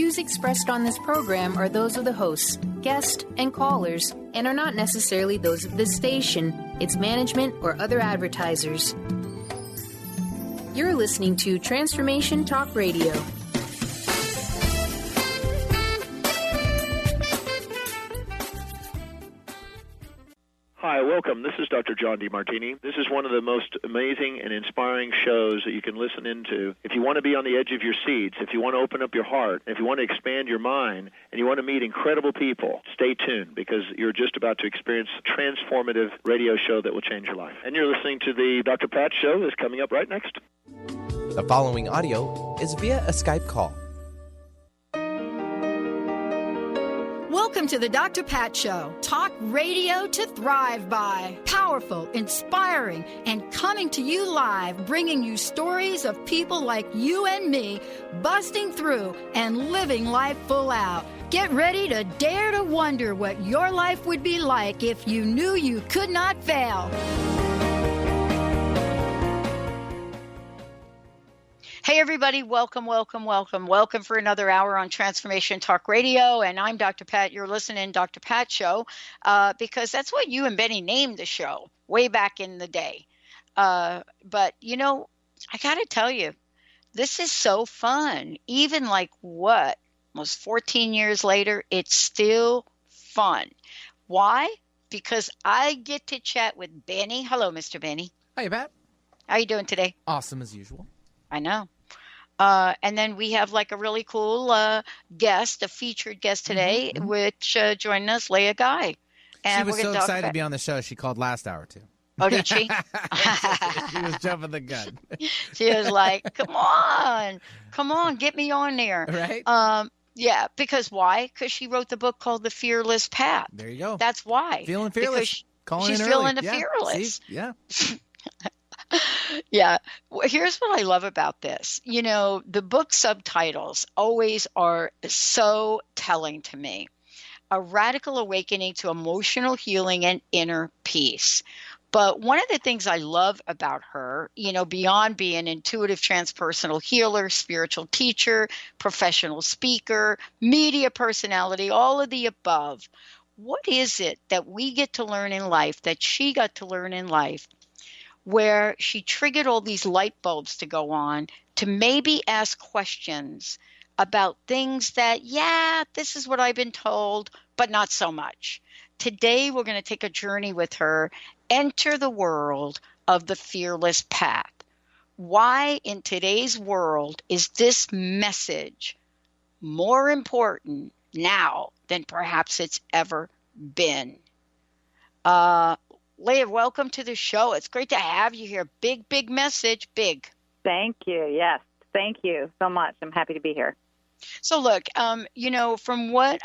views expressed on this program are those of the hosts, guests, and callers, and are not necessarily those of this station, its management, or other advertisers. You're listening to Transformation Talk Radio. Hi, welcome. This is Dr. John DeMartini. This is one of the most amazing and inspiring shows that you can listen into. If you want to be on the edge of your seats, if you want to open up your heart, if you want to expand your mind, and you want to meet incredible people, stay tuned because you're just about to experience a transformative radio show that will change your life. And you're listening to the Dr. Pat Show that's coming up right next. The following audio is via a Skype call. Welcome to the Dr. Pat Show. Talk radio to thrive by. Powerful, inspiring, and coming to you live, bringing you stories of people like you and me busting through and living life full out. Get ready to dare to wonder what your life would be like if you knew you could not fail. Hey, everybody. Welcome for another hour on Transformation Talk Radio. And I'm Dr. Pat. You're listening to Dr. Pat Show because that's what you and Benny named the show way back in the day. But, you know, I got to tell you, this is so fun. Even like what? Almost 14 years later, it's still fun. Why? Because I get to chat with Benny. Hello, Mr. Benny. Hey, Pat. How you doing today? Awesome as usual. I know. And then we have like a really cool guest, a featured guest today, which joined us, Leah Guy. And she was so excited to be on the show, she called last hour, too. Oh, did she? She was jumping the gun. She was like, come on, get me on there. Right? Yeah, because why? Because she wrote the book called The Fearless Path. There you go. That's why. Feeling fearless. She's feeling fearless. See? Yeah. Yeah. Well, here's what I love about this. You know, the book subtitles always are so telling to me. A radical awakening to emotional healing and inner peace. But one of the things I love about her, you know, beyond being an intuitive transpersonal healer, spiritual teacher, professional speaker, media personality, all of the above, what is it that we get to learn in life, that she got to learn in life, where she triggered all these light bulbs to go on to maybe ask questions about things that, yeah, this is what I've been told, but not so much. Today, we're going to take a journey with her, enter the world of the fearless path. Why in today's world is this message more important now than perhaps it's ever been? Leah, welcome to the show. It's great to have you here. Big message, big. Thank you. Yes, thank you so much. I'm happy to be here. So look, you know, from what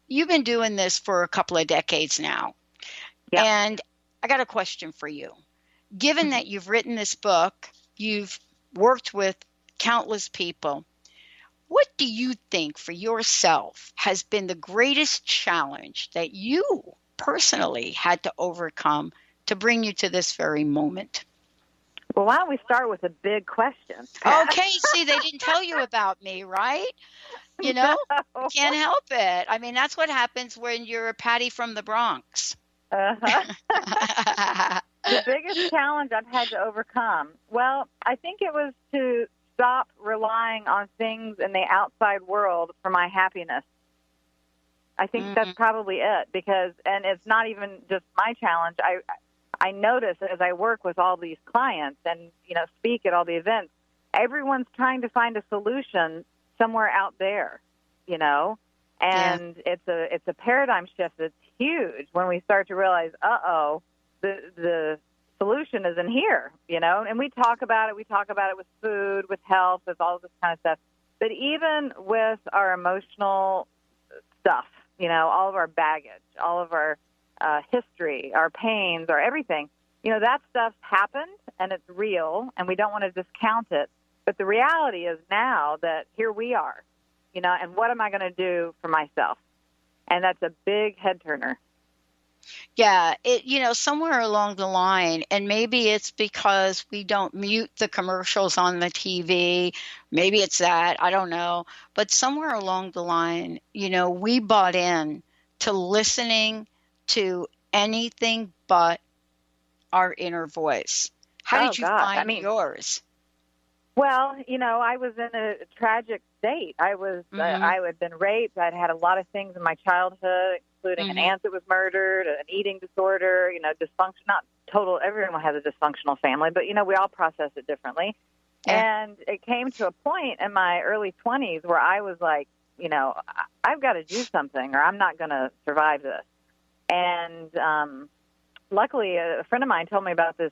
you've been doing this for a couple of decades now. Yep. And I got a question for you. Given that you've written this book, you've worked with countless people, what do you think for yourself has been the greatest challenge that you personally had to overcome to bring you to this very moment? Well, why don't we start with a big question? Okay, see, they didn't tell you about me, right? You know, No. Can't help it. I mean, that's what happens when you're a Patty from the Bronx. Uh-huh. The biggest challenge I've had to overcome, well, I think it was to stop relying on things in the outside world for my happiness. I think that's probably it, because, and it's not even just my challenge. I notice as I work with all these clients and, you know, speak at all the events, everyone's trying to find a solution somewhere out there, you know, and it's a paradigm shift that's huge when we start to realize, the solution is in here, you know, and we talk about it. We talk about it with food, with health, with all this kind of stuff. But even with our emotional stuff, you know, all of our baggage, all of our history, our pains, our everything, you know, that stuff happened and it's real and we don't want to discount it. But the reality is now that here we are, you know, and what am I going to do for myself? And that's a big head turner. Yeah, somewhere along the line, and maybe it's because we don't mute the commercials on the TV. Maybe it's that, I don't know. But somewhere along the line, we bought in to listening to anything but our inner voice. How Oh did you gosh, find yours? Well, I was in a tragic state. I had been raped. I'd had a lot of things in my childhood, including an aunt that was murdered, an eating disorder, dysfunction. Not total. Everyone has a dysfunctional family, but we all process it differently. Yeah. And it came to a point in my early 20s where I was like, I've got to do something, or I'm not going to survive this. And luckily, a friend of mine told me about this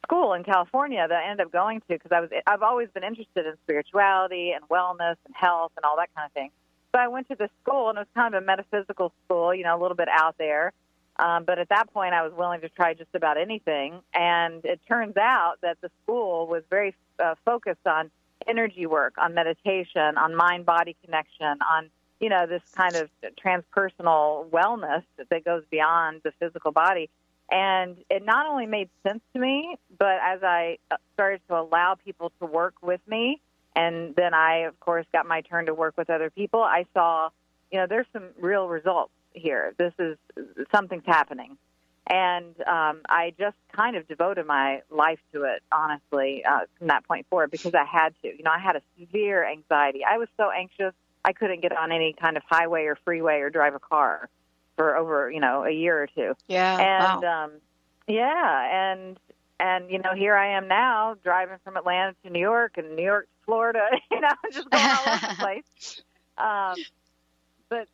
school in California that I ended up going to because I've always been interested in spirituality and wellness and health and all that kind of thing. So I went to this school, and it was kind of a metaphysical school, a little bit out there. But at that point, I was willing to try just about anything. And it turns out that the school was very focused on energy work, on meditation, on mind-body connection, on, this kind of transpersonal wellness that goes beyond the physical body. And it not only made sense to me, but as I started to allow people to work with me, and then I, of course, got my turn to work with other people, I saw, there's some real results here. Something's happening. And I just kind of devoted my life to it, honestly, from that point forward, because I had to. I had a severe anxiety. I was so anxious, I couldn't get on any kind of highway or freeway or drive a car for over, a year or two. Yeah. And, wow. And here I am now driving from Atlanta to New York and New York to Florida, just going all over the place. But,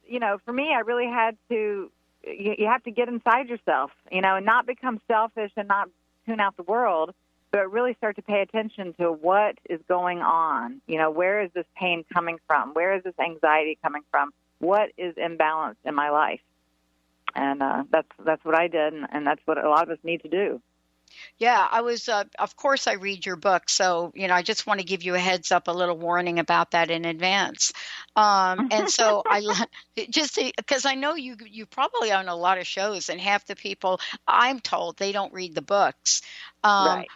for me, I really had to, you have to get inside yourself, and not become selfish and not tune out the world, but really start to pay attention to what is going on. Where is this pain coming from? Where is this anxiety coming from? What is imbalanced in my life? And that's what I did, and that's what a lot of us need to do. Yeah, I was, of course, I read your book. So, I just want to give you a heads up, a little warning about that in advance. And so because I know you probably own a lot of shows, and half the people I'm told they don't read the books. Right.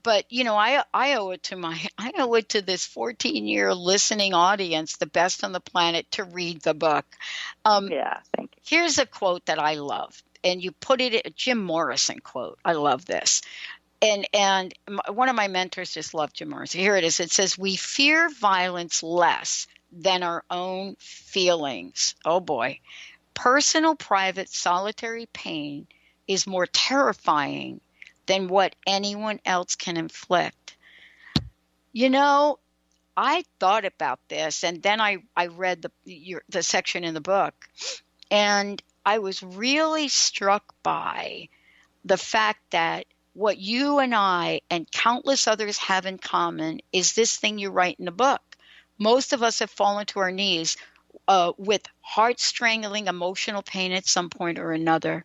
But, I owe it to this 14-year listening audience, the best on the planet, to read the book. Yeah, thank you. Here's a quote that I love. And you put it, a Jim Morrison quote. I love this. And one of my mentors just loved Jim Morrison. Here it is. It says, "We fear violence less than our own feelings." Oh, boy. "Personal, private, solitary pain is more terrifying than what anyone else can inflict." I thought about this, and then I read the section in the book, and I was really struck by the fact that what you and I and countless others have in common is this thing you write in the book. Most of us have fallen to our knees with heart-strangling emotional pain at some point or another.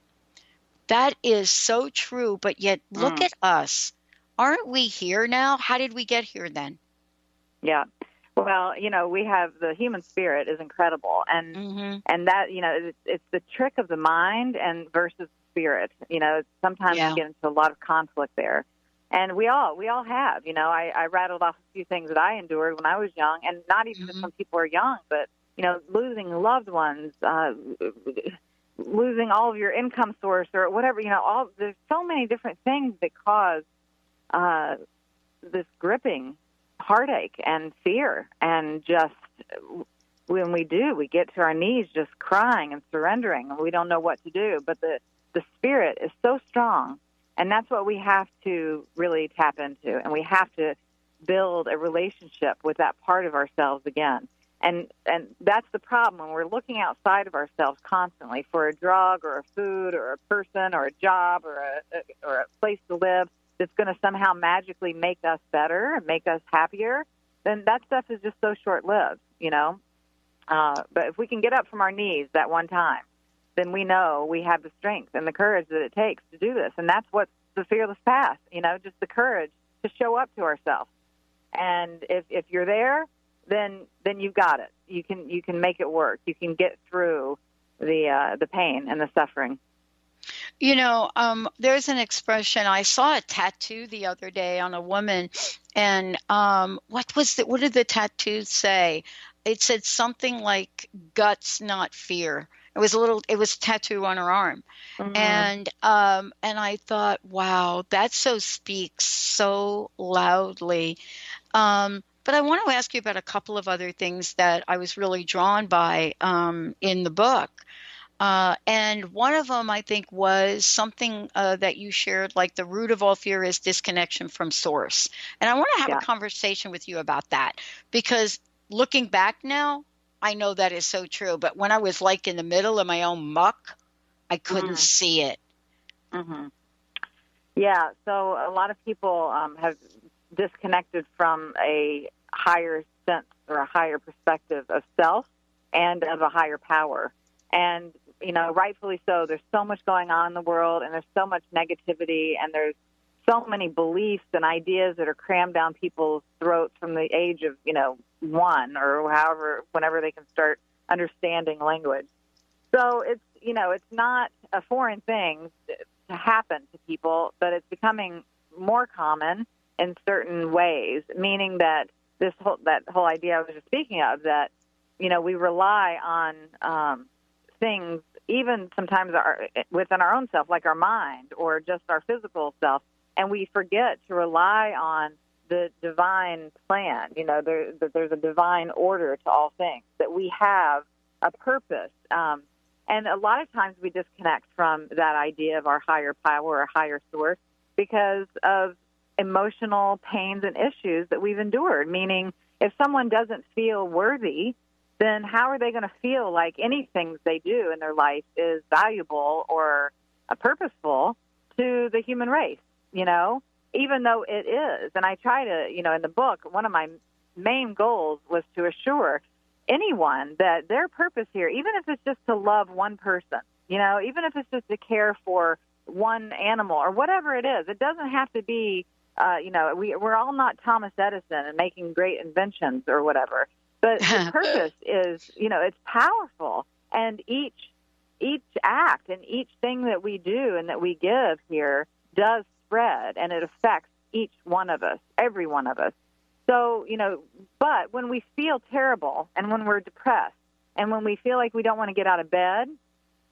That is so true, but yet look at us. Aren't we here now? How did we get here then? Yeah. Well, we have the human spirit is incredible, and that it's the trick of the mind and versus spirit. Sometimes you get into a lot of conflict there, and we all have. I rattled off a few things that I endured when I was young, and not even just when people are young, but losing loved ones, losing all of your income source or whatever. There's so many different things that cause this gripping heartache and fear, and just when we get to our knees just crying and surrendering, and we don't know what to do. But the spirit is so strong, and that's what we have to really tap into, and we have to build a relationship with that part of ourselves again. And that's the problem when we're looking outside of ourselves constantly for a drug or a food or a person or a job or a place to live that's going to somehow magically make us better and make us happier, then that stuff is just so short-lived, But if we can get up from our knees that one time, then we know we have the strength and the courage that it takes to do this. And that's what's the fearless path, just the courage to show up to ourselves. And if you're there, then you've got it. You can make it work. You can get through the pain and the suffering. There's an expression. I saw a tattoo the other day on a woman, and what did the tattoo say? It said something like guts, not fear. It was a tattoo on her arm. Mm-hmm. And I thought, wow, that speaks so loudly. But I want to ask you about a couple of other things that I was really drawn by in the book. And one of them, I think, was something that you shared, like the root of all fear is disconnection from source. And I want to have a conversation with you about that, because looking back now, I know that is so true. But when I was like in the middle of my own muck, I couldn't see it. Mm-hmm. Yeah. So a lot of people have disconnected from a higher sense or a higher perspective of self and of a higher power. And, rightfully so. There's so much going on in the world, and there's so much negativity, and there's so many beliefs and ideas that are crammed down people's throats from the age of, 1 or whenever they can start understanding language. So it's not a foreign thing to happen to people, but it's becoming more common in certain ways, meaning that that whole idea I was just speaking of, that, we rely on things, even sometimes within our own self, like our mind or just our physical self, and we forget to rely on the divine plan. There's a divine order to all things, that we have a purpose. And a lot of times we disconnect from that idea of our higher power or higher source because of emotional pains and issues that we've endured, meaning if someone doesn't feel worthy, then how are they going to feel like anything they do in their life is valuable or purposeful to the human race, even though it is. And I try to, in the book, one of my main goals was to assure anyone that their purpose here, even if it's just to love one person, even if it's just to care for one animal or whatever it is, it doesn't have to be, we're all not Thomas Edison and making great inventions or whatever. But the purpose is, it's powerful. And each act and each thing that we do and that we give here does spread, and it affects each one of us, every one of us. So, but when we feel terrible and when we're depressed and when we feel like we don't want to get out of bed,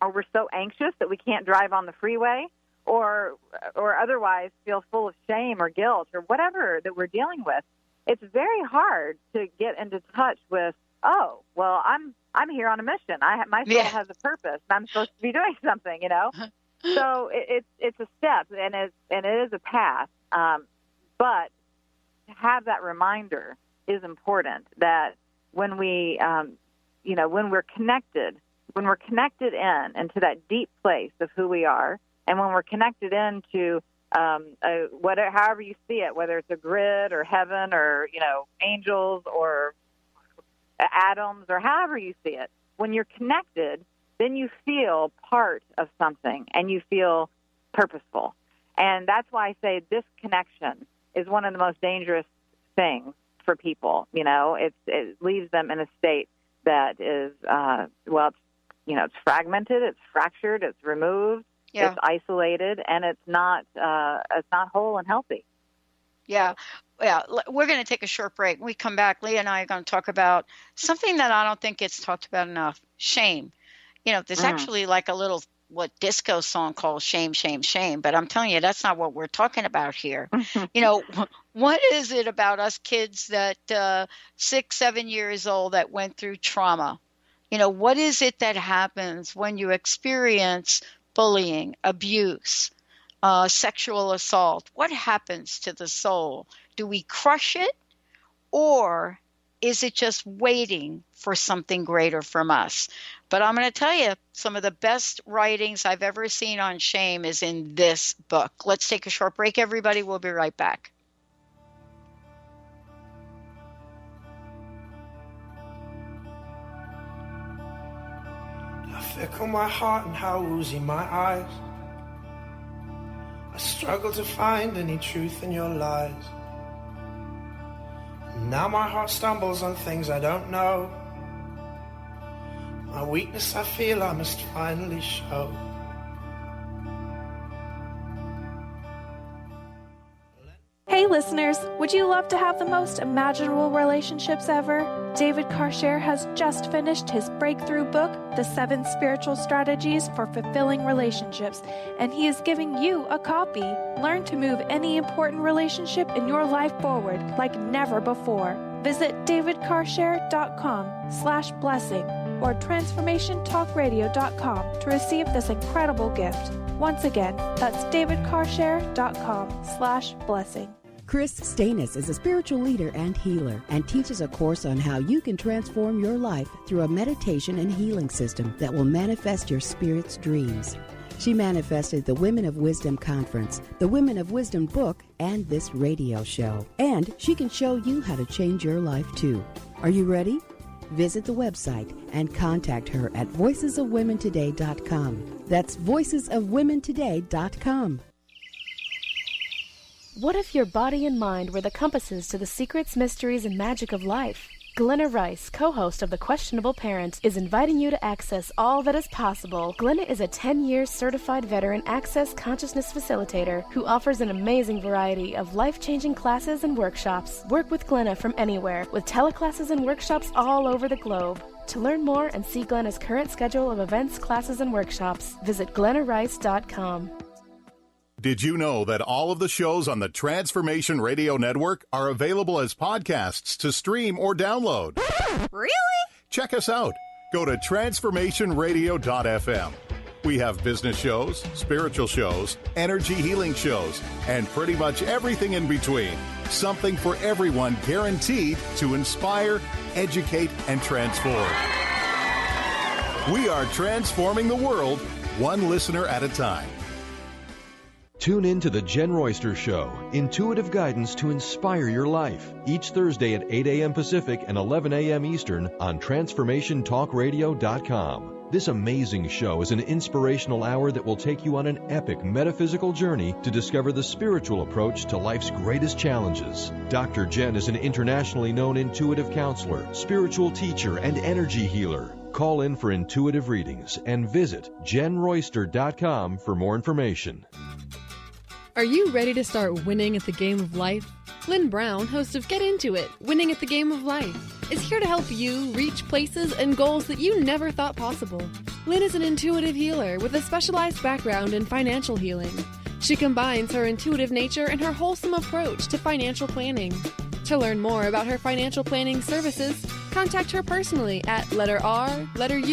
or we're so anxious that we can't drive on the freeway, or otherwise feel full of shame or guilt or whatever that we're dealing with, it's very hard to get into touch with, oh, well, I'm here on a mission. My soul has a purpose, and I'm supposed to be doing something, So it's a step, and it is a path. But to have that reminder is important, that when we, when we're connected into that deep place of who we are, and when we're connected into however you see it, whether it's a grid or heaven or, angels or atoms or however you see it, when you're connected, then you feel part of something and you feel purposeful. And that's why I say disconnection is one of the most dangerous things for people. It leaves them in a state that is, it's fragmented, it's fractured, it's removed. Yeah. It's isolated, and it's not whole and healthy. Yeah. We're going to take a short break. When we come back, Leah and I are going to talk about something that I don't think gets talked about enough: shame. There's actually like a little disco song called "Shame, Shame, Shame," but I'm telling you, that's not what we're talking about here. What is it about us kids that 6, 7 years old that went through trauma? What is it that happens when you experience bullying, abuse, sexual assault? What happens to the soul? Do we crush it, or is it just waiting for something greater from us? But I'm going to tell you, some of the best writings I've ever seen on shame is in this book. Let's take a short break, everybody. We'll be right back. Fickle my heart and how woozy my eyes. I struggle to find any truth in your lies. Now my heart stumbles on things I don't know. My weakness I feel I must finally show. Listeners, would you love to have the most imaginable relationships ever? David Karcher has just finished his breakthrough book, The 7 Spiritual Strategies for Fulfilling Relationships, and he is giving you a copy. Learn to move any important relationship in your life forward like never before. Visit davidkarcher.com/blessing or transformationtalkradio.com to receive this incredible gift. Once again, that's davidkarcher.com/blessing. Chris Stanis is a spiritual leader and healer and teaches a course on how you can transform your life through a meditation and healing system that will manifest your spirit's dreams. She manifested the Women of Wisdom Conference, the Women of Wisdom book, and this radio show. And she can show you how to change your life too. Are you ready? Visit the website and contact her at voicesofwomentoday.com. That's voicesofwomentoday.com. What if your body and mind were the compasses to the secrets, mysteries, and magic of life? Glenna Rice, co-host of The Questionable Parent, is inviting you to access all that is possible. Glenna is a 10-year certified veteran access consciousness facilitator who offers an amazing variety of life-changing classes and workshops. Work with Glenna from anywhere, with teleclasses and workshops all over the globe. To learn more and see Glenna's current schedule of events, classes, and workshops, visit glennarice.com. Did you know that all of the shows on the Transformation Radio Network are available as podcasts to stream or download? Really? Check us out. Go to transformationradio.fm. We have business shows, spiritual shows, energy healing shows, and pretty much everything in between. Something for everyone, guaranteed to inspire, educate, and transform. We are transforming the world, one listener at a time. Tune in to The Jen Royster Show, intuitive guidance to inspire your life, each Thursday at 8 a.m. Pacific and 11 a.m. Eastern on TransformationTalkRadio.com. This amazing show is an inspirational hour that will take you on an epic metaphysical journey to discover the spiritual approach to life's greatest challenges. Dr. Jen is an internationally known intuitive counselor, spiritual teacher, and energy healer. Call in for intuitive readings and visit JenRoyster.com for more information. Are you ready to start winning at the game of life? Lynn Brown, host of Get Into It, Winning at the Game of Life, is here to help you reach places and goals that you never thought possible. Lynn is an intuitive healer with a specialized background in financial healing. She combines her intuitive nature and her wholesome approach to financial planning. To learn more about her financial planning services, contact her personally at intuit.com.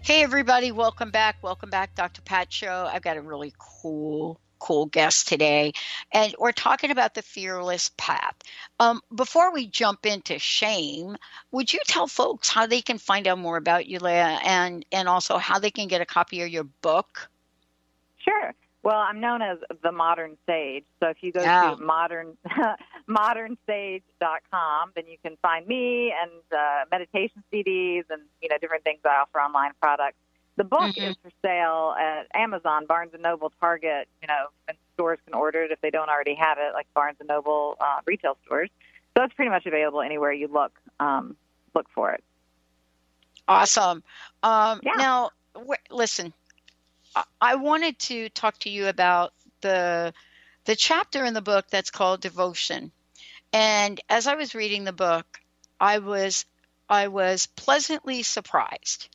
Hey, everybody. Welcome back. Welcome back, Dr. Pat Show. I've got a really cool guest today, and we're talking about the fearless path. Before we jump into shame, would you tell folks how they can find out more about you, Leah, and also how they can get a copy of your book? Sure. Well, I'm known as the Modern Sage. So if you go to modernsage.com, then you can find me and meditation CDs and different things I offer, online products. The book is for sale at Amazon, Barnes & Noble, Target, and stores can order it if they don't already have it, like Barnes & Noble retail stores. So it's pretty much available anywhere you look for it. Awesome. Now, listen. I wanted to talk to you about the chapter in the book that's called Devotion. And as I was reading the book, I was pleasantly surprised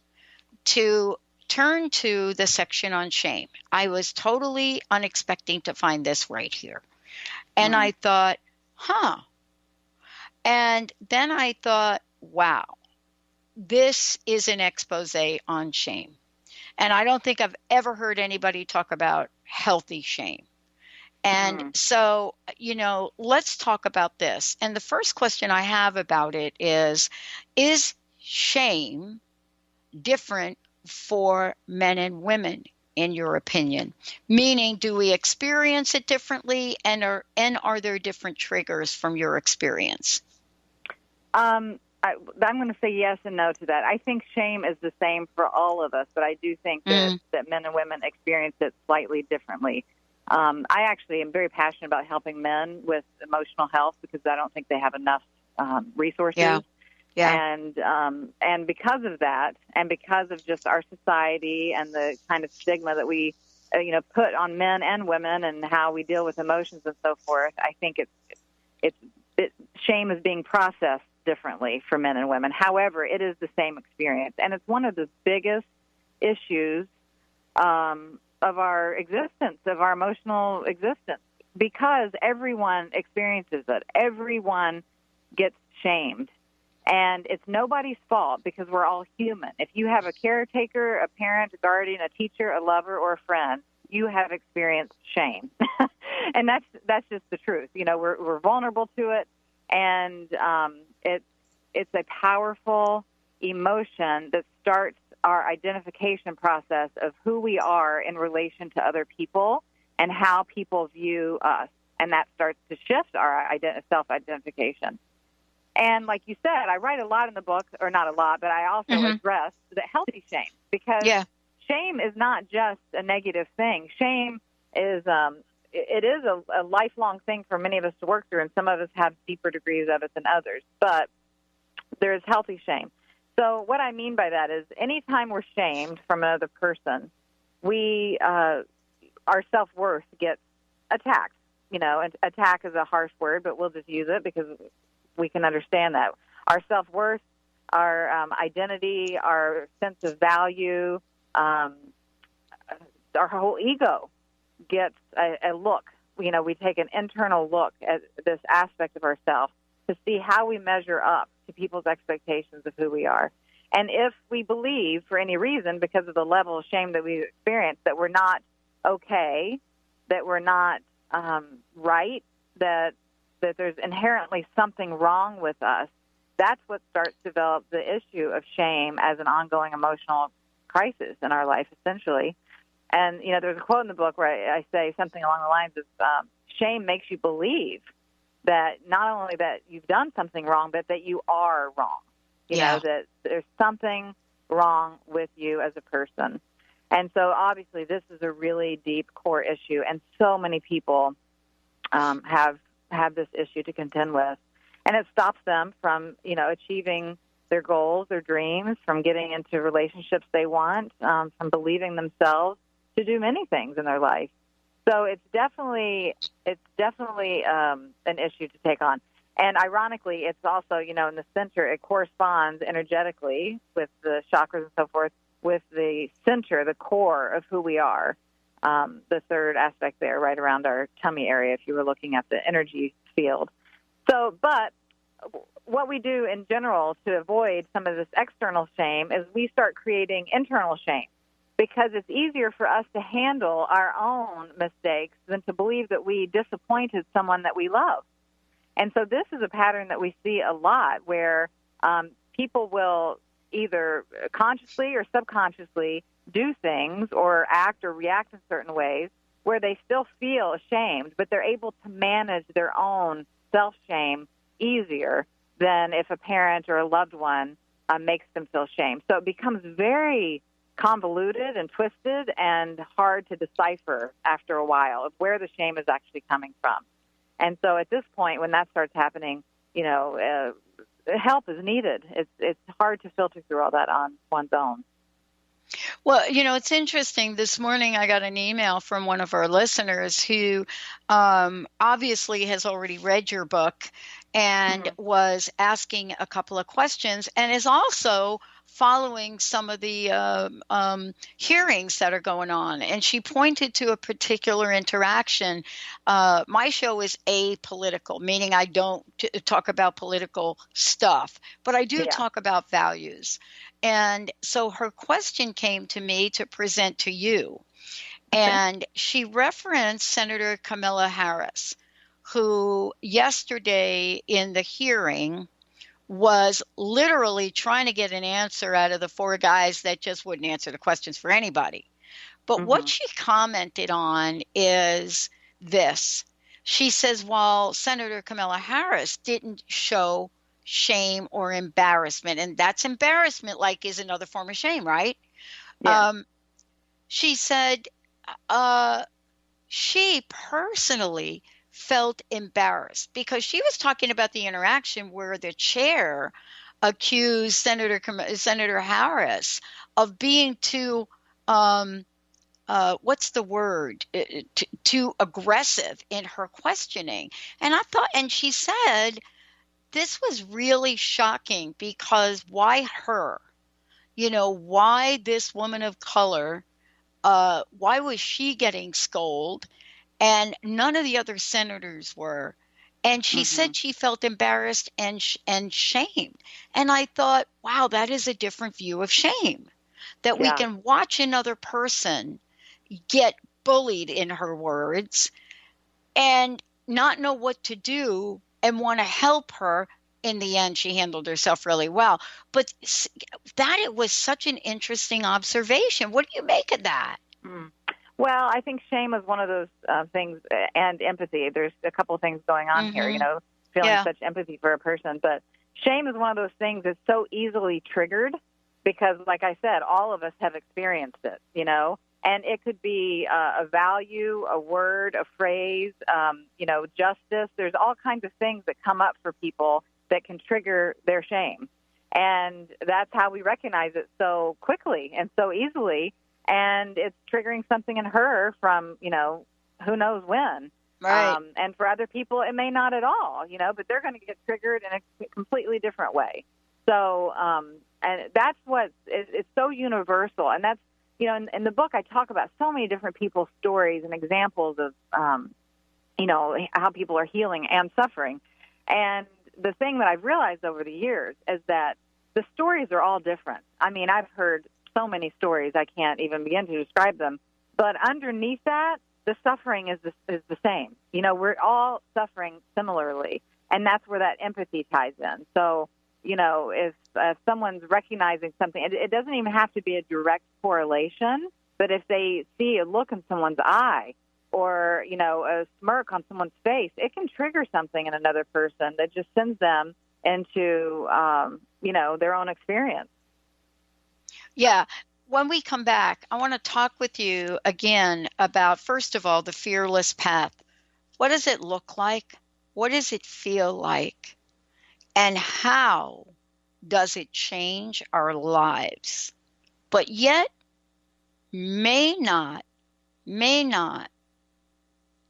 to turn to the section on shame. I was totally unexpecting to find this right here. And I thought, And then I thought, wow, this is an expose on shame. And I don't think I've ever heard anybody talk about healthy shame. And so, let's talk about this. And the first question I have about it is shame different for men and women, in your opinion? Meaning, do we experience it differently, and are there different triggers from your experience? I'm going to say yes and no to that. I think shame is the same for all of us, but I do think that men and women experience it slightly differently. I actually am very passionate about helping men with emotional health because I don't think they have enough resources. Yeah. And because of that, and because of just our society and the kind of stigma that we put on men and women and how we deal with emotions and so forth, I think shame is being processed differently for men and women. However, it is the same experience, and it's one of the biggest issues of our existence, of our emotional existence, because everyone experiences it. Everyone gets shamed, and it's nobody's fault because we're all human. If you have a caretaker, a parent, a guardian, a teacher, a lover, or a friend, you have experienced shame. And that's just the truth. We're vulnerable to it, and it's a powerful emotion that starts our identification process of who we are in relation to other people and how people view us. And that starts to shift our self-identification. And like you said, I write a lot in the book, or not a lot, but I also address the healthy shame, because shame is not just a negative thing. Shame is it is a lifelong thing for many of us to work through, and some of us have deeper degrees of it than others. But there is healthy shame. So what I mean by that is anytime we're shamed from another person, our self-worth gets attacked. And attack is a harsh word, but we'll just use it because we can understand that. Our self-worth, our identity, our sense of value, our whole ego gets a look. We take an internal look at this aspect of ourselves to see how we measure up to people's expectations of who we are. And if we believe, for any reason, because of the level of shame that we experience, that we're not okay, that we're not right, that there's inherently something wrong with us, that's what starts to develop the issue of shame as an ongoing emotional crisis in our life, essentially. And, there's a quote in the book where I say something along the lines of shame makes you believe that not only that you've done something wrong, but that you are wrong. That there's something wrong with you as a person. And so obviously this is a really deep core issue, and so many people have this issue to contend with. And it stops them from, achieving their goals, their dreams, from getting into relationships they want, from believing themselves to do many things in their life. So it's definitely an issue to take on. And ironically, it's also, in the center, it corresponds energetically with the chakras and so forth, with the center, the core of who we are, the third aspect there, right around our tummy area, if you were looking at the energy field. So, but what we do in general to avoid some of this external shame is we start creating internal shame, because it's easier for us to handle our own mistakes than to believe that we disappointed someone that we love. And so this is a pattern that we see a lot, where people will either consciously or subconsciously do things or act or react in certain ways where they still feel ashamed, but they're able to manage their own self-shame easier than if a parent or a loved one makes them feel shame. So it becomes very convoluted and twisted and hard to decipher after a while of where the shame is actually coming from. And so at this point, when that starts happening, help is needed. It's hard to filter through all that on one's own. Well, it's interesting. This morning I got an email from one of our listeners who obviously has already read your book and was asking a couple of questions, and is also following some of the hearings that are going on. And she pointed to a particular interaction. My show is apolitical, meaning I don't talk about political stuff, but I do talk about values. And so her question came to me to present to you. And she referenced Senator Kamala Harris, who yesterday in the hearing was literally trying to get an answer out of the four guys that just wouldn't answer the questions for anybody. But what she commented on is this. She says, while Senator Kamala Harris didn't show shame or embarrassment. And that's embarrassment, like, is another form of shame, right? Yeah. She said she personally felt embarrassed because she was talking about the interaction where the chair accused Senator Harris of being too what's the word? Too aggressive in her questioning. And I thought, and she said, this was really shocking because why her? You know, why this woman of color? Why was she getting scolded? And none of the other senators were. And she said she felt embarrassed and shamed. And I thought, wow, that is a different view of shame. That we can watch another person get bullied, in her words, and not know what to do and want to help her. In the end, she handled herself really well. But that it was such an interesting observation. What do you make of that? Well, I think shame is one of those things, and empathy. There's a couple of things going on here, you know, feeling such empathy for a person. But shame is one of those things that's so easily triggered because, like I said, all of us have experienced it, you know. And it could be a value, a word, a phrase, you know, justice. There's all kinds of things that come up for people that can trigger their shame. And that's how we recognize it so quickly and so easily. And it's triggering something in her from, you know, who knows when. Right. And for other people, it may not at all, you know, but they're going to get triggered in a completely different way. So, and that's what, it's so universal. And that's, you know, in the book, I talk about so many different people's stories and examples of, you know, how people are healing and suffering. And the thing that I've realized over the years is that the stories are all different. I mean, I've heard so many stories, I can't even begin to describe them. But underneath that, the suffering is the same. You know, we're all suffering similarly, and that's where that empathy ties in. So, you know, if someone's recognizing something, it doesn't even have to be a direct correlation, but if they see a look in someone's eye or, you know, a smirk on someone's face, it can trigger something in another person that just sends them into, you know, their own experience. Yeah. When we come back, I want to talk with you again about, first of all, the fearless path. What does it look like? What does it feel like? And how does it change our lives? But yet, may not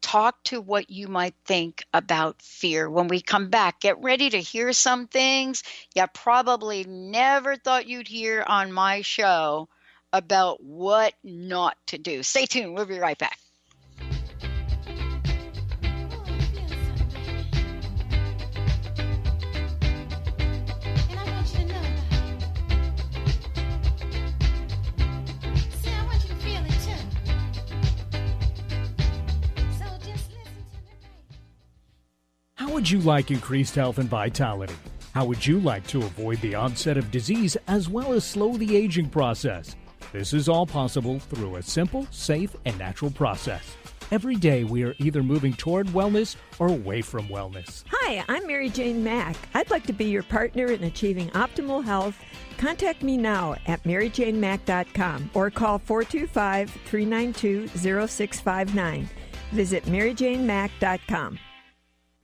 talk to what you might think about fear. When we come back, get ready to hear some things you probably never thought you'd hear on my show about what not to do. Stay tuned. We'll be right back. How would you like increased health and vitality? How would you like to avoid the onset of disease as well as slow the aging process? This is all possible through a simple, safe, and natural process. Every day we are either moving toward wellness or away from wellness. Hi, I'm Mary Jane Mack. I'd like to be your partner in achieving optimal health. Contact me now at maryjanemack.com or call 425-392-0659. Visit maryjanemack.com.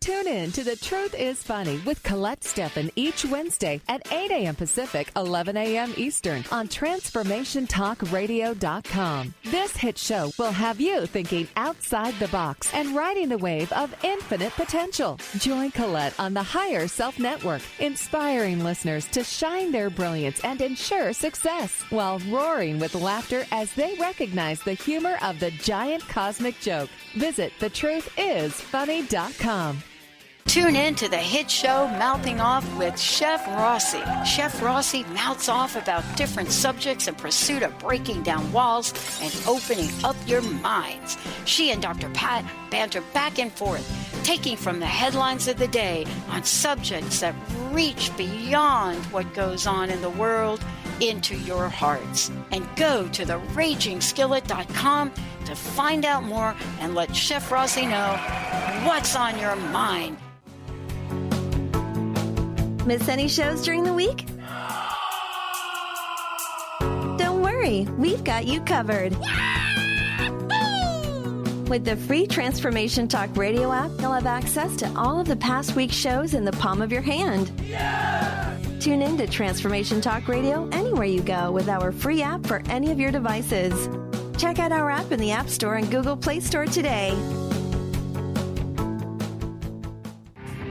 Tune in to The Truth is Funny with Colette Steffen each Wednesday at 8 a.m. Pacific, 11 a.m. Eastern on TransformationTalkRadio.com. This hit show will have you thinking outside the box and riding the wave of infinite potential. Join Colette on the Higher Self Network, inspiring listeners to shine their brilliance and ensure success while roaring with laughter as they recognize the humor of the giant cosmic joke. Visit TheTruthIsFunny.com. Tune in to the hit show Mouthing Off with Chef Rossi. Chef Rossi mouths off about different subjects in pursuit of breaking down walls and opening up your minds. She and Dr. Pat banter back and forth, taking from the headlines of the day on subjects that reach beyond what goes on in the world into your hearts. And go to theragingskillet.com to find out more and let Chef Rossi know what's on your mind. Miss any shows during the week? Don't worry, we've got you covered. With the free Transformation Talk Radio app, you'll have access to all of the past week's shows in the palm of your hand. Tune in to Transformation Talk Radio anywhere you go with our free app for any of your devices. Check out our app in the App Store and Google Play Store today.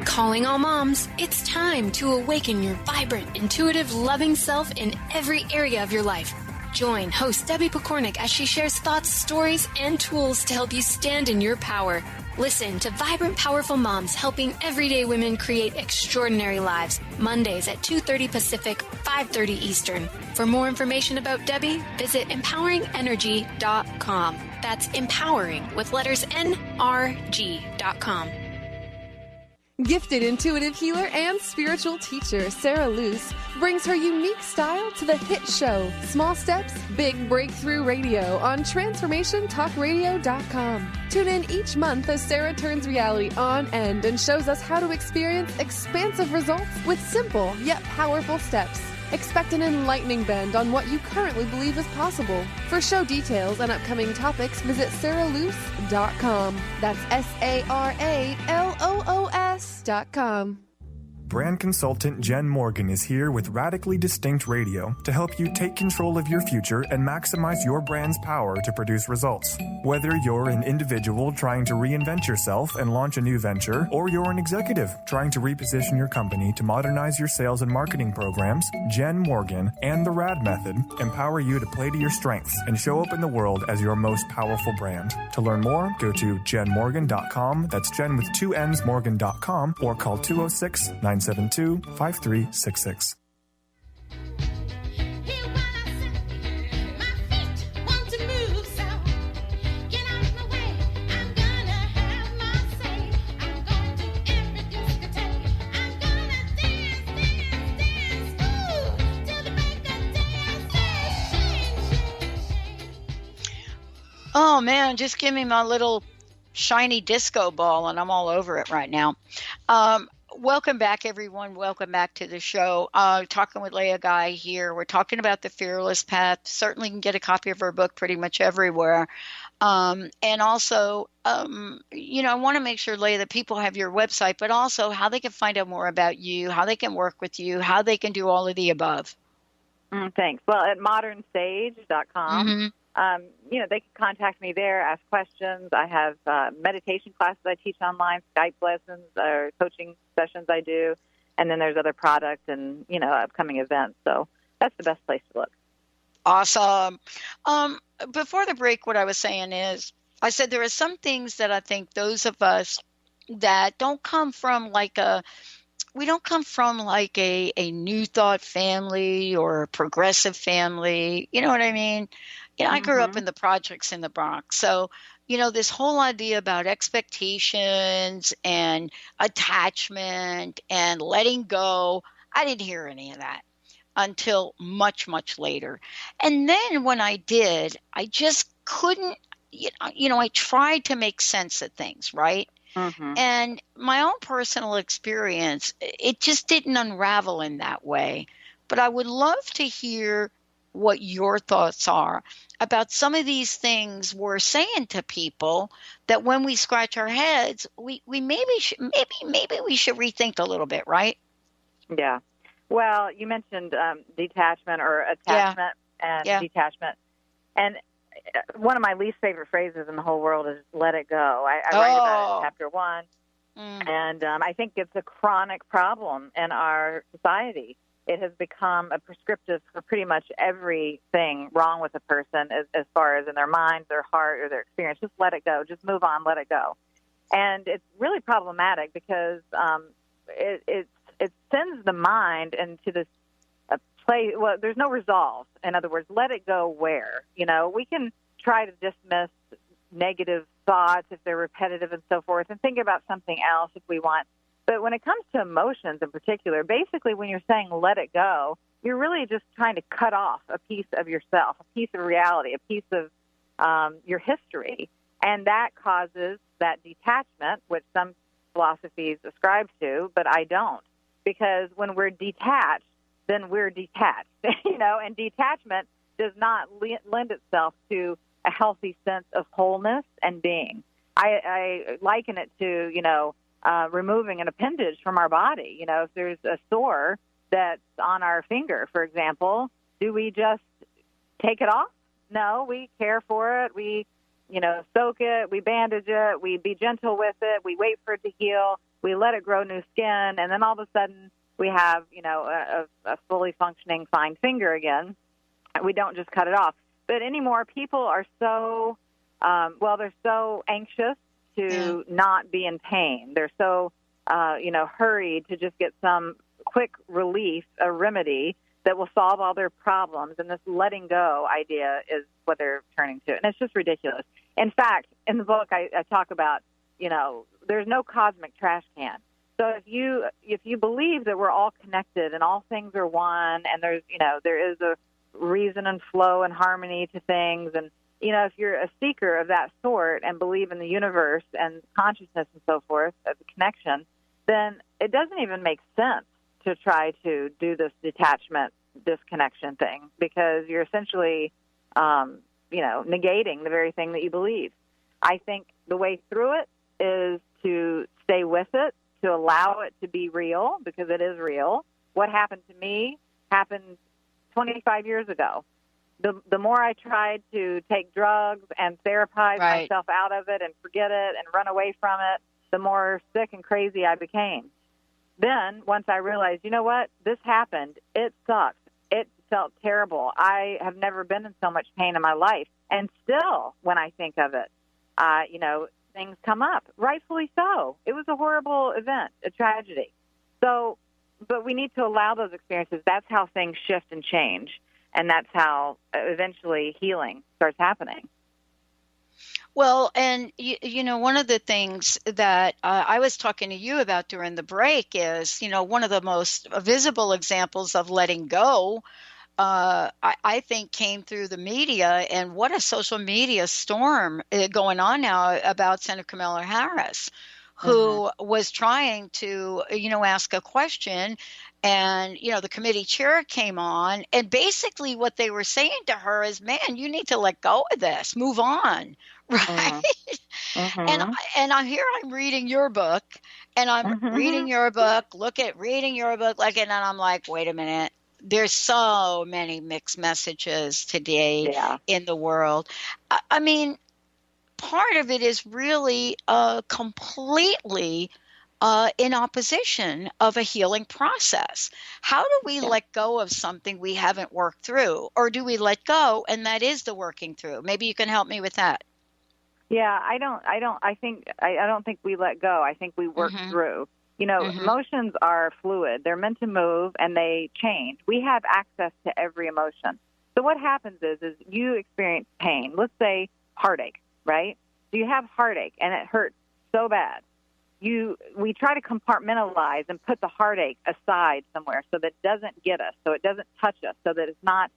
Calling all moms, it's time to awaken your vibrant, intuitive, loving self in every area of your life. Join host Debbie Pokornik as she shares thoughts, stories, and tools to help you stand in your power. Listen to Vibrant, Powerful Moms helping everyday women create extraordinary lives. Mondays at 2:30 Pacific, 5:30 Eastern. For more information about Debbie, visit empoweringenergy.com. That's empowering with letters NRG.com. Gifted intuitive healer and spiritual teacher Sarah Luce brings her unique style to the hit show Small Steps, Big Breakthrough Radio on TransformationTalkRadio.com. Tune in each month as Sarah turns reality on end and shows us how to experience expansive results with simple yet powerful steps. Expect an enlightening bend on what you currently believe is possible. For show details and upcoming topics, visit sarahloos.com. That's SARALOOS.com. Brand consultant Jen Morgan is here with Radically Distinct Radio to help you take control of your future and maximize your brand's power to produce results. Whether you're an individual trying to reinvent yourself and launch a new venture, or you're an executive trying to reposition your company to modernize your sales and marketing programs, Jen Morgan and the RAD Method empower you to play to your strengths and show up in the world as your most powerful brand. To learn more, go to jenmorgan.com. That's Jen with 2 N's, Morgan.com, or call 206-972-5366. Oh man, just give me my little shiny disco ball and I'm all over it right now. Welcome back, everyone. Welcome back to the show. Talking with Leah Guy here. We're talking about the Fearless Path. Certainly can get a copy of her book pretty much everywhere. And also, I want to make sure, Leah, that people have your website, but also how they can find out more about you, how they can work with you, how they can do all of the above. Thanks. Well, at modernsage.com, they can contact me there, ask questions. I have meditation classes I teach online, Skype lessons, or coaching sessions I do, and then there's other products and, upcoming events. So that's the best place to look. Awesome. Before the break, what I was saying is, I said there are some things that I think those of us that don't come from a New Thought family or a progressive family. You know what I mean? I grew up in the projects in the Bronx. So, this whole idea about expectations and attachment and letting go, I didn't hear any of that until much, much later. And then when I did, I just couldn't, I tried to make sense of things, right? And my own personal experience, it just didn't unravel in that way. But I would love to hear what your thoughts are about some of these things we're saying to people that when we scratch our heads, we maybe we should rethink a little bit, right? Yeah. Well, you mentioned detachment or attachment and detachment. And one of my least favorite phrases in the whole world is let it go. I write about it in chapter 1. And I think it's a chronic problem in our society. It has become a prescriptive for pretty much everything wrong with a person as far as in their mind, their heart, or their experience. Just let it go. Just move on. Let it go. And it's really problematic because it sends the mind into this place. Well, there's no resolve. In other words, let it go where? We can try to dismiss negative thoughts if they're repetitive and so forth and think about something else if we want. But when it comes to emotions in particular, basically when you're saying let it go, you're really just trying to cut off a piece of yourself, a piece of reality, a piece of your history. And that causes that detachment, which some philosophies ascribe to, but I don't. because when we're detached, then we're detached, and detachment does not lend itself to a healthy sense of wholeness and being. I liken it to, removing an appendage from our body. If there's a sore that's on our finger, for example, do we just take it off? No, we care for it. We, soak it. We bandage it. We be gentle with it. We wait for it to heal. We let it grow new skin. And then all of a sudden we have, a fully functioning fine finger again. We don't just cut it off. But anymore, people are so, they're so anxious to not be in pain. They're so, hurried to just get some quick relief, a remedy that will solve all their problems. And this letting go idea is what they're turning to. And it's just ridiculous. In fact, in the book, I talk about, there's no cosmic trash can. So if you believe that we're all connected and all things are one, and there's, there is a reason and flow and harmony to things, and if you're a seeker of that sort and believe in the universe and consciousness and so forth, the connection, then it doesn't even make sense to try to do this detachment, disconnection thing, because you're essentially, negating the very thing that you believe. I think the way through it is to stay with it, to allow it to be real, because it is real. What happened to me happened 25 years ago. The more I tried to take drugs and therapize myself out of it and forget it and run away from it, the more sick and crazy I became. Then, once I realized, you know what, this happened, it sucked. It felt terrible. I have never been in so much pain in my life. And still, when I think of it, things come up, rightfully so. It was a horrible event, a tragedy. So, but we need to allow those experiences. That's how things shift and change. And that's how eventually healing starts happening. Well, and, one of the things that I was talking to you about during the break is, one of the most visible examples of letting go, I think, came through the media. And what a social media storm going on now about Senator Kamala Harris, who was trying to, ask a question. And, the committee chair came on, and basically what they were saying to her is, man, you need to let go of this, move on. Right. And I'm reading your book, and I'm reading your book, reading your book, and I'm like, wait a minute. There's so many mixed messages today in the world. I mean, part of it is really completely in opposition of a healing process. How do we let go of something we haven't worked through? Or do we let go and that is the working through? Maybe you can help me with that. Yeah, I don't think we let go. I think we work through. Emotions are fluid. They're meant to move and they change. We have access to every emotion. So what happens is you experience pain. Let's say heartache, right? So you have heartache and it hurts so bad. We try to compartmentalize and put the heartache aside somewhere so that it doesn't get us, so it doesn't touch us, so that it's not,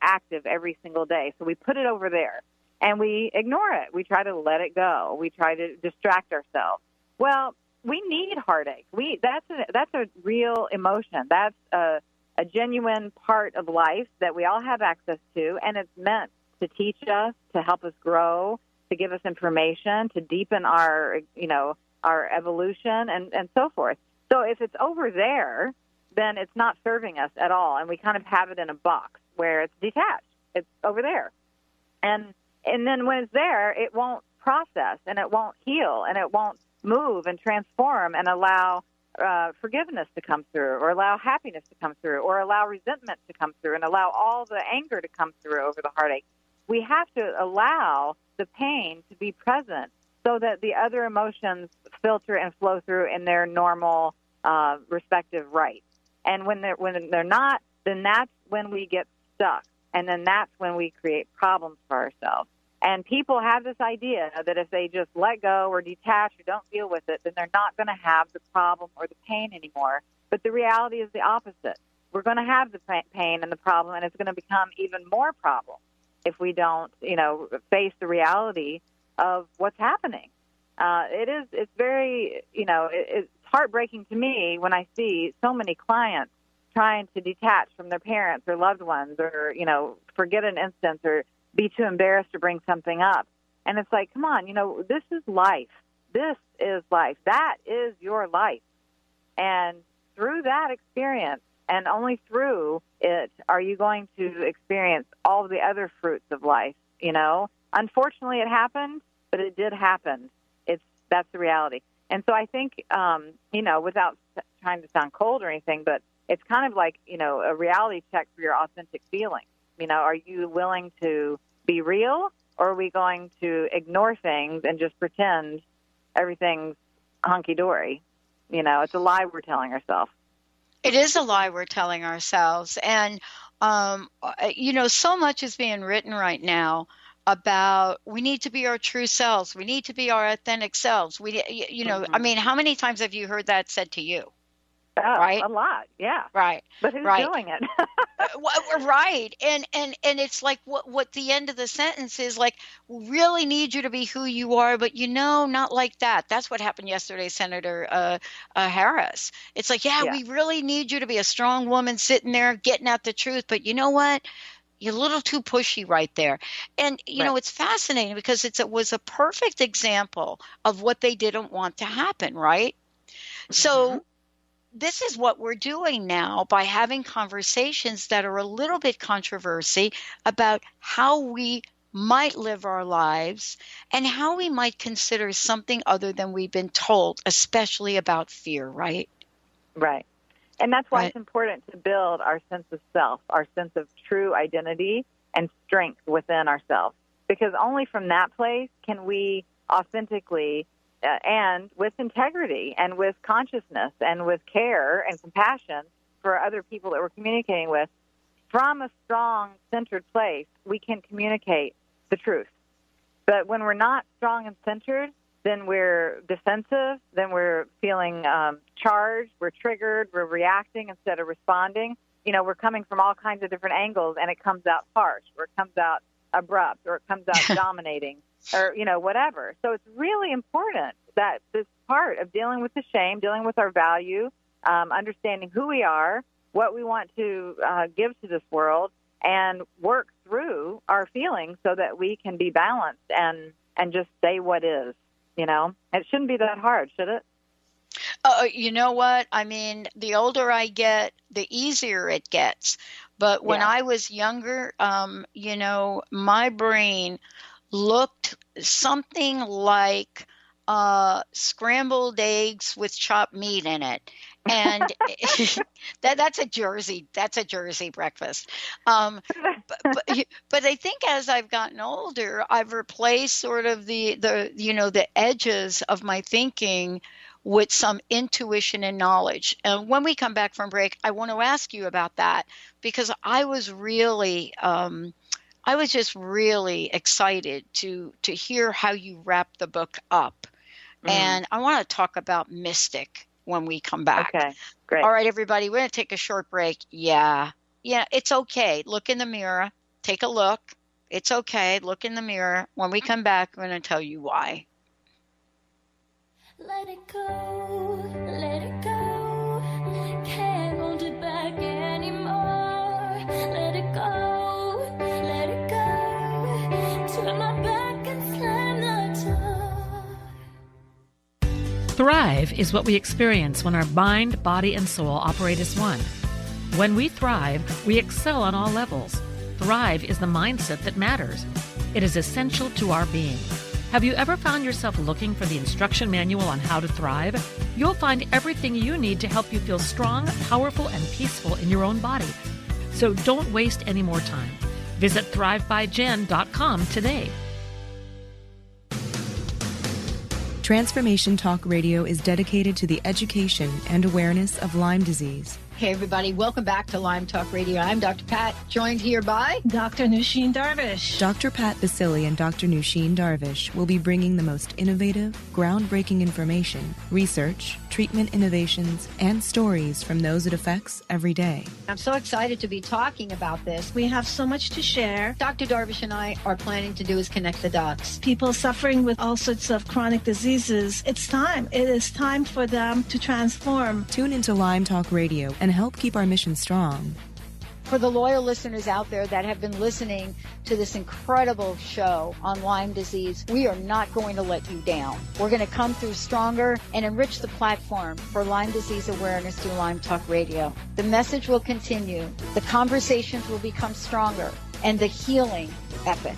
active every single day. So we put it over there and we ignore it. We try to let it go. We try to distract ourselves. Well, we need heartache. That's a real emotion. That's a genuine part of life that we all have access to, and it's meant to teach us, to help us grow, to give us information, to deepen our evolution and so forth. So if it's over there, then it's not serving us at all, and we kind of have it in a box where it's detached. It's over there. And then when it's there, it won't process, and it won't heal, and it won't move and transform and allow forgiveness to come through, or allow happiness to come through, or allow resentment to come through, and allow all the anger to come through over the heartache. We have to allow the pain to be present so that the other emotions filter and flow through in their normal respective right. And when they're not, then that's when we get stuck, and then that's when we create problems for ourselves. And people have this idea that if they just let go or detach or don't deal with it, then they're not going to have the problem or the pain anymore. But the reality is the opposite. We're going to have the pain and the problem, and it's going to become even more problem if we don't, face the reality of what's happening. It's very, it's heartbreaking to me when I see so many clients trying to detach from their parents or loved ones, or, forget an instance or be too embarrassed to bring something up. And it's like, come on, this is life. This is life. That is your life. And through that experience, and only through it, are you going to experience all the other fruits of life. Unfortunately, it happened, but it did happen. That's the reality. And so I think, without trying to sound cold or anything, but it's kind of like, a reality check for your authentic feelings. Are you willing to be real, or are we going to ignore things and just pretend everything's hunky-dory? It's a lie we're telling ourselves. It is a lie we're telling ourselves. And, so much is being written right now about we need to be our true selves. We need to be our authentic selves. I mean, how many times have you heard that said to you? Right? A lot, yeah. Right. But who's doing it? Right. And it's like what the end of the sentence is like, we really need you to be who you are, but not like that. That's what happened yesterday, Senator Harris. It's like, we really need you to be a strong woman sitting there getting at the truth, but you know what? You're a little too pushy right there. And, it's fascinating because it was a perfect example of what they didn't want to happen, right? Mm-hmm. So this is what we're doing now by having conversations that are a little bit controversial about how we might live our lives and how we might consider something other than we've been told, especially about fear, right? Right. And that's why it's important to build our sense of self, our sense of true identity and strength within ourselves. Because only from that place can we authentically and with integrity and with consciousness and with care and compassion for other people that we're communicating with, from a strong, centered place, we can communicate the truth. But when we're not strong and centered, then we're defensive, then we're feeling charged, we're triggered, we're reacting instead of responding. We're coming from all kinds of different angles, and it comes out harsh, or it comes out abrupt, or it comes out dominating, or, whatever. So it's really important that this part of dealing with the shame, dealing with our value, understanding who we are, what we want to give to this world, and work through our feelings so that we can be balanced and just say what is. It shouldn't be that hard, should it? You know what? I mean, the older I get, the easier it gets. But when I was younger, my brain looked something like scrambled eggs with chopped meat in it. And that's a Jersey breakfast. But I think as I've gotten older, I've replaced sort of the edges of my thinking with some intuition and knowledge. And when we come back from break, I want to ask you about that, because I was just really excited to hear how you wrap the book up. And I want to talk about mystic when we come back. Okay, great. All right, everybody, we're going to take a short break. Yeah, it's okay. Look in the mirror. Take a look. It's okay. Look in the mirror. When we come back, we're going to tell you why. Let it go, let it go. Can't hold it back anymore. Let it go, let it go. Turn my back and slam the door. Thrive is what we experience when our mind, body, and soul operate as one. When we thrive, we excel on all levels. Thrive is the mindset that matters. It is essential to our being. Have you ever found yourself looking for the instruction manual on how to thrive? You'll find everything you need to help you feel strong, powerful, and peaceful in your own body. So don't waste any more time. Visit thrivebyjen.com today. Transformation Talk Radio is dedicated to the education and awareness of Lyme disease. Hey, everybody. Welcome back to Lyme Talk Radio. I'm Dr. Pat, joined here by Dr. Nusheen Darvish. Dr. Pat Basili and Dr. Nusheen Darvish will be bringing the most innovative, groundbreaking information, research, treatment innovations, and stories from those it affects every day. I'm so excited to be talking about this. We have so much to share. Dr. Darvish and I are planning to do is connect the dots. People suffering with all sorts of chronic diseases, it's time. It is time for them to transform. Tune into Lyme Talk Radio and help keep our mission strong. For the loyal listeners out there that have been listening to this incredible show on Lyme disease, we are not going to let you down. We're going to come through stronger and enrich the platform for Lyme disease awareness through Lyme Talk Radio. The message will continue, the conversations will become stronger, and the healing epic.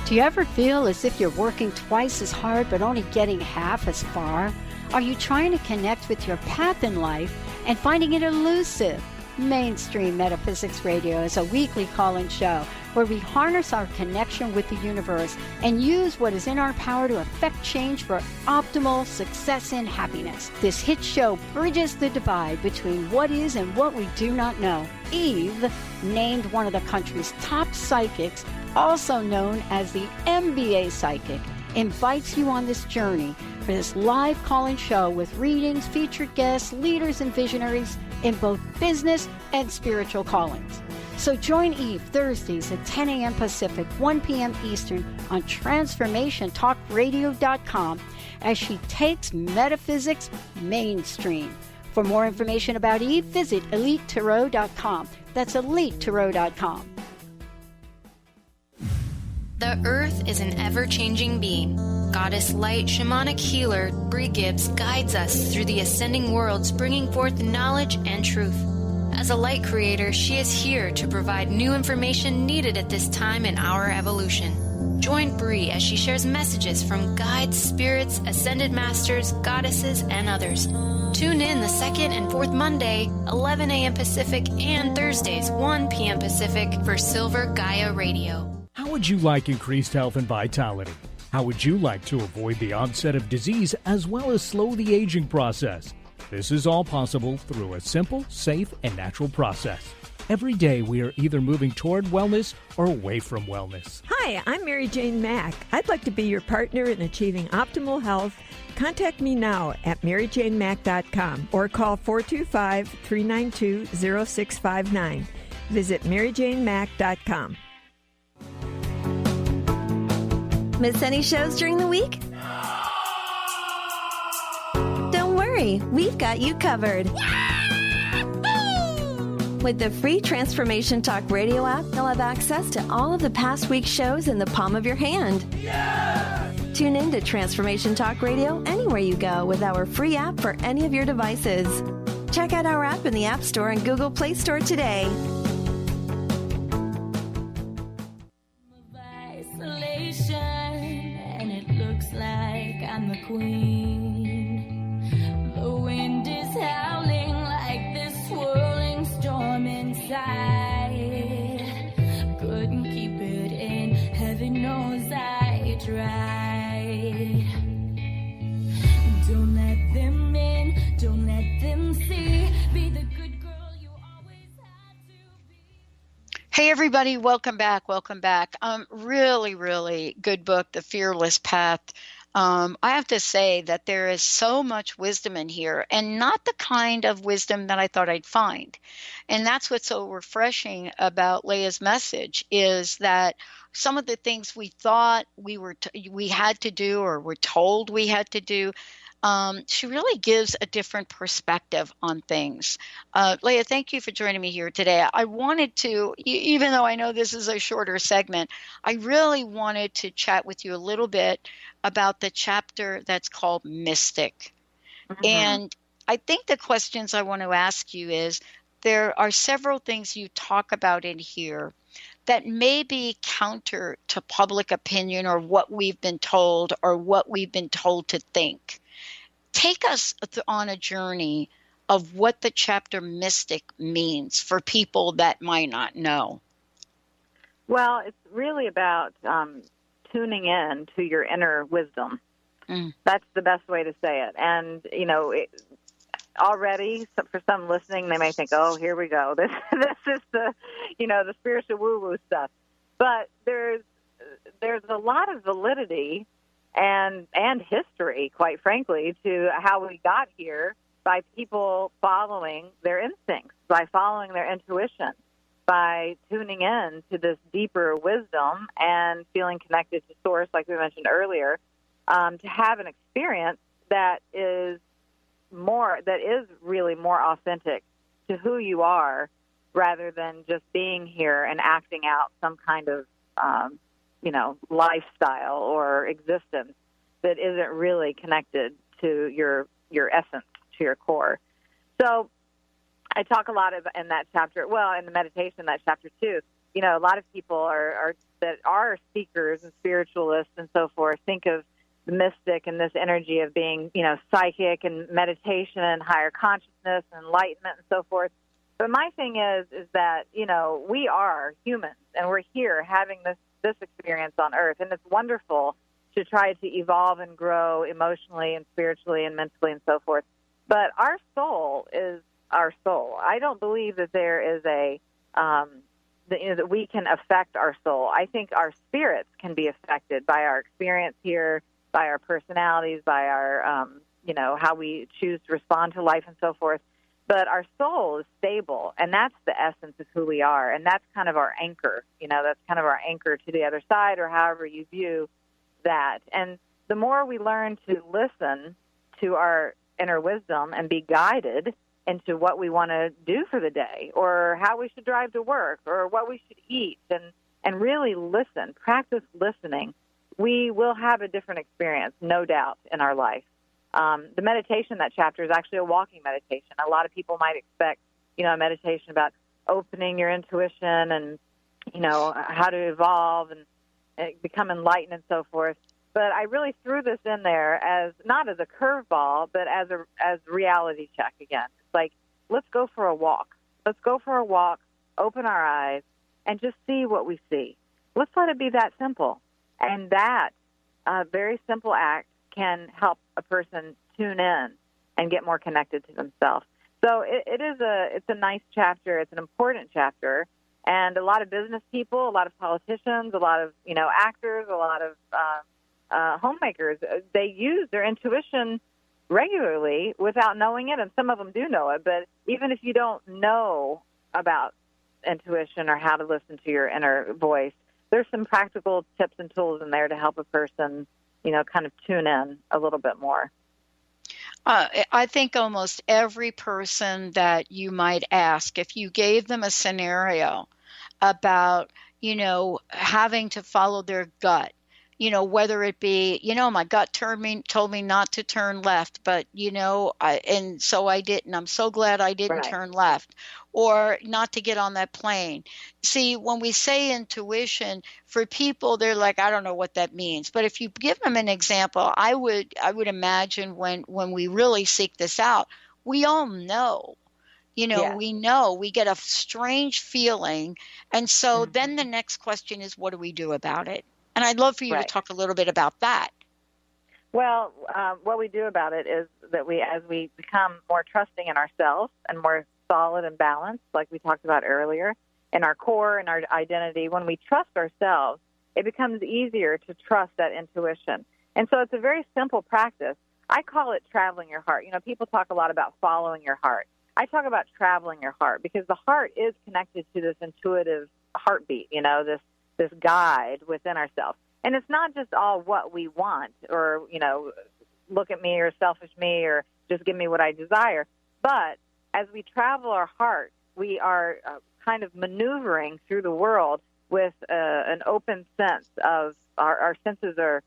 Do you ever feel as if you're working twice as hard but only getting half as far? Are you trying to connect with your path in life and finding it elusive? Mainstream Metaphysics Radio is a weekly call-in show where we harness our connection with the universe and use what is in our power to affect change for optimal success and happiness. This hit show bridges the divide between what is and what we do not know. Eve, named one of the country's top psychics, also known as the MBA psychic, invites you on this journey for this live call-in show with readings, featured guests, leaders, and visionaries in both business and spiritual callings. So join Eve Thursdays at 10 a.m. Pacific, 1 p.m. Eastern on TransformationTalkRadio.com as she takes metaphysics mainstream. For more information about Eve, visit EliteTarot.com. That's EliteTarot.com. The Earth is an ever-changing being. Goddess Light Shamanic Healer Bree Gibbs guides us through the ascending worlds, bringing forth knowledge and truth. As a light creator, she is here to provide new information needed at this time in our evolution. Join Bree as she shares messages from guides, spirits, ascended masters, goddesses, and others. Tune in the second and fourth Monday, 11 a.m. Pacific, and Thursdays, 1 p.m. Pacific for Silver Gaia Radio. How would you like increased health and vitality? How would you like to avoid the onset of disease as well as slow the aging process? This is all possible through a simple, safe, and natural process. Every day we are either moving toward wellness or away from wellness. Hi, I'm Mary Jane Mack. I'd like to be your partner in achieving optimal health. Contact me now at maryjanemack.com or call 425-392-0659. Visit maryjanemack.com. Miss any shows during the week? Don't worry, we've got you covered. With the free Transformation Talk Radio app, you'll have access to all of the past week's shows in the palm of your hand. Tune in to Transformation Talk Radio anywhere you go with our free app for any of your devices. Check out our app in the App Store and Google Play Store today. And it looks like I'm the queen. The wind is howling like this swirling storm inside. Couldn't keep it in, heaven knows I tried. Don't let them in, don't let them see. Be the good girl you always had to be. Hey, everybody. Welcome back. Welcome back. Really, really good book, The Fearless Path. I have to say that there is so much wisdom in here, and not the kind of wisdom that I thought I'd find. And that's what's so refreshing about Leah's message, is that some of the things we thought we had to do or were told we had to do, she really gives a different perspective on things. Leah, thank you for joining me here today. I wanted to, even though I know this is a shorter segment, I really wanted to chat with you a little bit about the chapter that's called Mystic. Mm-hmm. And I think the questions I want to ask you is, there are several things you talk about in here that may be counter to public opinion or what we've been told or what we've been told to think. Take us on a journey of what the chapter Mystic means for people that might not know. Well, it's really about tuning in to your inner wisdom. That's the best way to say it. And, already, for some listening, they may think, oh, here we go. This is the spiritual woo-woo stuff. But there's a lot of validity and history, quite frankly, to how we got here by people following their instincts, by following their intuition, by tuning in to this deeper wisdom and feeling connected to Source, like we mentioned earlier, to have an experience that is really more authentic to who you are, rather than just being here and acting out some kind of lifestyle or existence that isn't really connected to your essence, to your core. So I talk a lot in that chapter, in the meditation, that chapter too. A lot of people that are seekers and spiritualists and so forth think of the mystic and this energy of being, psychic and meditation and higher consciousness and enlightenment and so forth. But my thing is that, we are humans and we're here having this experience on Earth. And it's wonderful to try to evolve and grow emotionally and spiritually and mentally and so forth. But our soul is our soul. I don't believe that there is that we can affect our soul. I think our spirits can be affected by our experience here, by our personalities, by our, how we choose to respond to life and so forth. But our soul is stable, and that's the essence of who we are, and that's kind of our anchor. That's kind of our anchor to the other side, or however you view that. And the more we learn to listen to our inner wisdom and be guided into what we want to do for the day, or how we should drive to work, or what we should eat, and really listen, practice listening, we will have a different experience, no doubt, in our life. The meditation, that chapter, is actually a walking meditation. A lot of people might expect, a meditation about opening your intuition and, how to evolve and become enlightened and so forth. But I really threw this in there as not as a curveball, but as a reality check again. It's like, let's go for a walk. Let's go for a walk, open our eyes, and just see what we see. Let's let it be that simple. And that very simple act can help a person tune in and get more connected to themselves. So it's a nice chapter. It's an important chapter. And a lot of business people, a lot of politicians, a lot of, actors, a lot of homemakers, they use their intuition regularly without knowing it. And some of them do know it. But even if you don't know about intuition or how to listen to your inner voice, there's some practical tips and tools in there to help a person, kind of tune in a little bit more. I think almost every person that you might ask, if you gave them a scenario about, having to follow their gut, whether it be, my gut told me not to turn left, but, and so I didn't. I'm so glad I didn't turn left, or not to get on that plane. See, when we say intuition, for people, they're like, I don't know what that means. But if you give them an example, I would imagine when we really seek this out, we all know. We know, we get a strange feeling. And so then the next question is, what do we do about it? And I'd love for you to talk a little bit about that. Well, what we do about it is that as we become more trusting in ourselves and more solid and balanced, like we talked about earlier, in our core and our identity, when we trust ourselves, it becomes easier to trust that intuition. And so it's a very simple practice. I call it traveling your heart. People talk a lot about following your heart. I talk about traveling your heart, because the heart is connected to this intuitive heartbeat, this guide within ourselves. And it's not just all what we want, or, look at me, or selfish me, or just give me what I desire. But as we travel our heart, we are kind of maneuvering through the world with an open sense of our senses are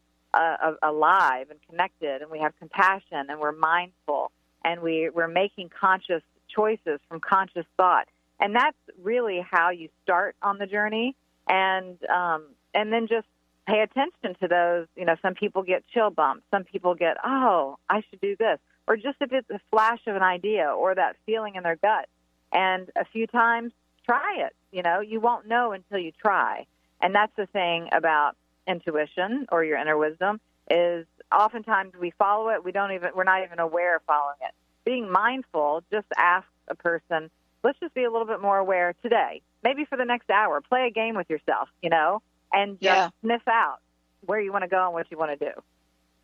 alive and connected, and we have compassion, and we're mindful, and we're making conscious choices from conscious thought. And that's really how you start on the journey. And then just pay attention to those. Some people get chill bumps. Some people get, oh, I should do this. Or just if it's a flash of an idea or that feeling in their gut. And a few times, try it. You won't know until you try. And that's the thing about intuition or your inner wisdom, is oftentimes we follow it. We're not even aware of following it. being mindful just asks a person, let's just be a little bit more aware today. Maybe for the next hour, play a game with yourself, and just sniff out where you want to go and what you want to do.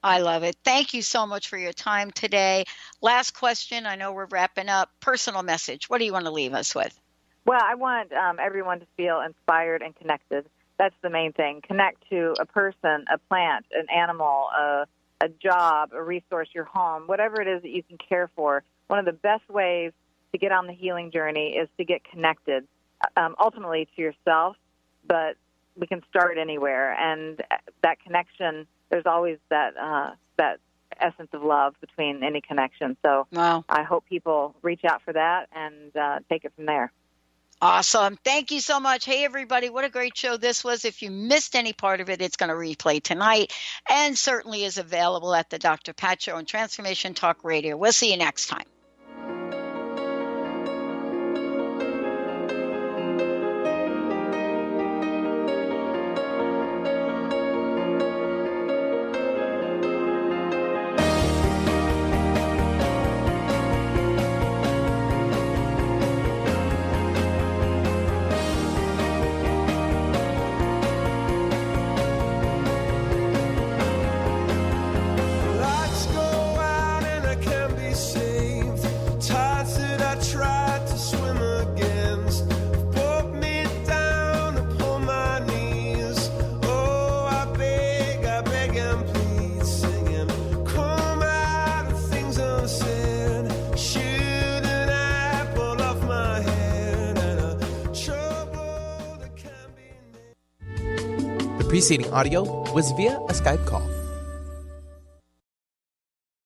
I love it. Thank you so much for your time today. Last question. I know we're wrapping up. Personal message. What do you want to leave us with? Well, I want everyone to feel inspired and connected. That's the main thing. Connect to a person, a plant, an animal, a job, a resource, your home, whatever it is that you can care for. One of the best ways to get on the healing journey is to get connected, ultimately to yourself, but we can start anywhere. And that connection, there's always that essence of love between any connection. So I hope people reach out for that and take it from there. Awesome. Thank you so much. Hey, everybody, what a great show this was. If you missed any part of it, it's going to replay tonight and certainly is available at the Dr. Pat Show on Transformation Talk Radio. We'll see you next time. Preceding audio was via a Skype call.